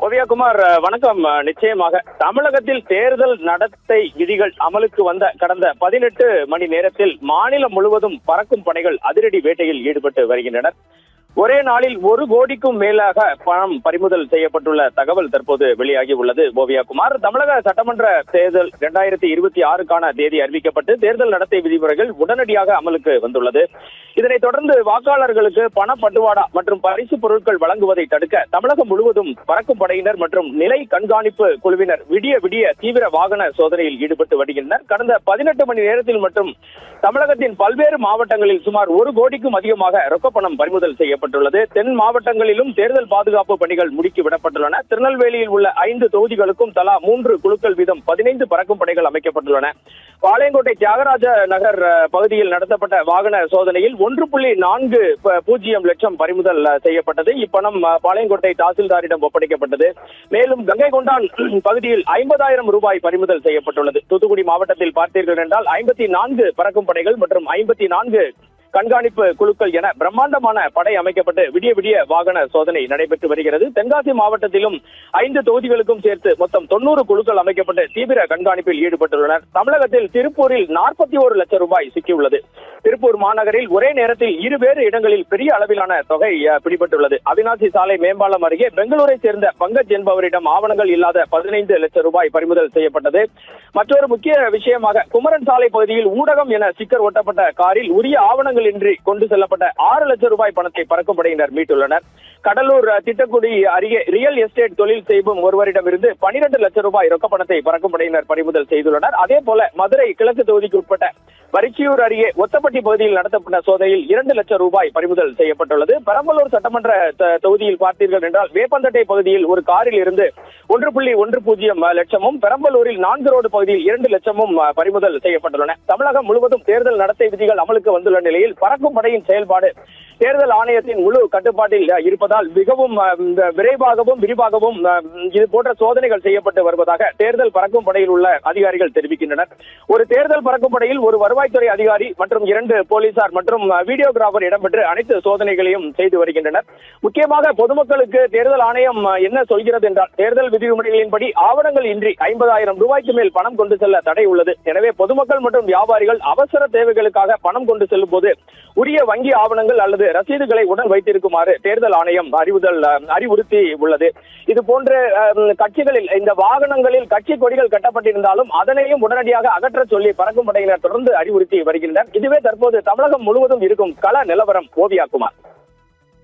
ஓவியாகுமார், வணக்கம். நிச்சயமாக தமிழகத்தில் தேர்தல் நடத்தை விதிகள் அமலுக்கு வந்த கடந்த 18 மணி நேரத்தில் மாநிலம் முழுவதும் பறக்கும் படைகள் அதிரடி வேட்டையில் ஈடுபட்டு வருகின்றனர். ஒரே நாளில் 1 கோடிக்கும் மேலாக பணம் பறிமுதல் செய்யப்பட்டுள்ள தகவல் தற்போது வெளியாகி உள்ளது. ஓவியாகுமார், தமிழக சட்டமன்ற தேர்தல் 2026க்கான தேதி அறிவிக்கப்பட்டு தேர்தல் நடத்தை விதிமுறைகள் உடனடியாக அமலுக்கு வந்துள்ளது. இதனைத் தொடர்ந்து வாக்காளர்களுக்கு பணப்பட்டுவாடா மற்றும் பரிசு பொருட்கள் வழங்குவதை தடுக்க தமிழகம் முழுவதும் பறக்கும் படையினர் மற்றும் நிலை கண்காணிப்பு குழுவினர் விடிய விடிய தீவிர வாகன சோதனையில் ஈடுபட்டு வருகின்றனர். கடந்த 18 மணி நேரத்தில் மட்டும் தமிழகத்தின் பல்வேறு மாவட்டங்களில் சுமார் 1 கோடிக்கும் அதிகமாக ரொக்கப்பணம் பறிமுதல் செய்யப்பட்டுள்ளது. தென் மாவட்டங்களிலும் தேர்தல் பாதுகாப்பு பணிகள் முடுக்கி விடப்பட்டுள்ளன. திருநெல்வேலியில் உள்ள 5 தொகுதிகளுக்கும் தலா 3 குழுக்கள் வீதம் 15 பறக்கும் படைகள் அமைக்கப்பட்டுள்ளன. பாளையங்கோட்டை தியாகராஜ நகர் பகுதியில் நடத்தப்பட்ட வாகன சோதனையில் 1.40 லட்சம் பறிமுதல் செய்யப்பட்டது. இப்பணம் பாளையங்கோட்டை தாசில்தாரிடம் ஒப்படைக்கப்பட்டது. மேலும் கங்கை கொண்டான் பகுதியில் 50,000 ரூபாய் பறிமுதல் செய்யப்பட்டுள்ளது. தூத்துக்குடி மாவட்டத்தில் பார்த்தீர்கள் என்றால் 54 பறக்கும் படைகள் மற்றும் 54 கண்காணிப்பு குழுக்கள் என பிரம்மாண்டமான படை அமைக்கப்பட்டு விடிய விடிய வாகன சோதனை நடைபெற்று வருகிறது. தென்காசி மாவட்டத்திலும் 5 தொகுதிகளுக்கும் சேர்த்து மொத்தம் 90 குழுக்கள் அமைக்கப்பட்டு தீவிர கண்காணிப்பில் ஈடுபட்டுள்ளனர். தமிழகத்தில் திருப்பூரில் 41 லட்சம் ரூபாய் சிக்கியுள்ளது. திருப்பூர் மாநகரில் ஒரே நேரத்தில் 2 வேறு இடங்களில் பெரிய அளவிலான தொகை பிடிபட்டுள்ளது. அவினாசி சாலை மேம்பாலம் அருகே பெங்களூரை சேர்ந்த பங்கஜ் என்பவரிடம் ஆவணங்கள் இல்லாத 15 லட்சம் ரூபாய் பறிமுதல் செய்யப்பட்டது. மற்றொரு முக்கிய விஷயமாக குமரன் சாலை பகுதியில் ஊடகம் என ஸ்டிக்கர் ஒட்டப்பட்ட காரில் உரிய ஆவணங்கள் இன்றி கொண்டு செல்லப்பட்ட 6 லட்சம் ரூபாய் பணத்தை பறக்கும் படையினர் மீட்டுள்ளனர். கடலூர் திட்டக்குடி அருகே ரியல் எஸ்டேட் தொழில் செய்யும் ஒருவரிடமிருந்து 12 லட்சம் ரூபாய் ரொக்க பணத்தை பறக்கும் படையினர் பறிமுதல் செய்துள்ளனர். அதே போல மதுரை கிழக்கு தொகுதிக்கு உட்பட்ட வரிச்சியூர் அருகே ஒத்தப்பட்டி பகுதியில் நடத்தப்பட்ட சோதனையில் 2 லட்சம் ரூபாய் பறிமுதல் செய்யப்பட்டுள்ளது. பெரம்பலூர் சட்டமன்ற தொகுதியில் பார்த்தீர்கள் என்றால் வேப்பந்தட்டை பகுதியில் ஒரு காரில் இருந்து 1.10 லட்சமும், பெரம்பலூரில் 4 ரோடு பகுதியில் 2 லட்சமும் பறிமுதல் செய்யப்பட்டுள்ளன. தமிழகம் முழுவதும் தேர்தல் நடத்தை விதிகள் அமலுக்கு வந்துள்ள நிலையில் பறக்கும் படையின் செயல்பாடு தேர்தல் ஆணையத்தின் முழு கட்டுப்பாட்டில் இருப்பதால் மிகவும் விரைவாகவும் விரிவாகவும் இது போன்ற சோதனைகள் செய்யப்பட்டு வருவதாக தேர்தல் பறக்கும் படையில் உள்ள அதிகாரிகள் தெரிவிக்கின்றனர். ஒரு தேர்தல் பறக்கும் படையில் ஒரு வருவாய்த்துறை அதிகாரி மற்றும் 2 போலீசார் மற்றும் வீடியோகிராபர் இடம்பெற்று அனைத்து சோதனைகளையும் செய்து வருகின்றனர். முக்கியமாக பொதுமக்களுக்கு தேர்தல் ஆணையம் என்ன சொல்கிறது என்றால், தேர்தல் விதிமுறைகளின்படி ஆவணங்கள் இன்றி 50,000 ரூபாய்க்கு மேல் பணம் கொண்டு செல்ல தடை உள்ளது. எனவே பொதுமக்கள் மற்றும் வியாபாரிகள் அவசர தேவைகளுக்காக பணம் கொண்டு செல்லும் போது உரிய வங்கி ஆவணங்கள் அல்லது ரசீதுகளை உடன் வைத்திருக்குமாறு தேர்தல் ஆணையம் அறிவுறுத்தி உள்ளது. இது போன்ற கட்சிகளில் இந்த வாகனங்களில் கட்சி கொடிகள் கட்டப்பட்டிருந்தாலும் அதனையும் உடனடியாக அகற்ற சொல்லி பறக்கும் படையினர் தொடர்ந்து அறிவுறுத்தி வருகின்றனர். இதுவே தற்போது தமிழகம் முழுவதும் இருக்கும் கள நிலவரம். ஓவியாகுமார்.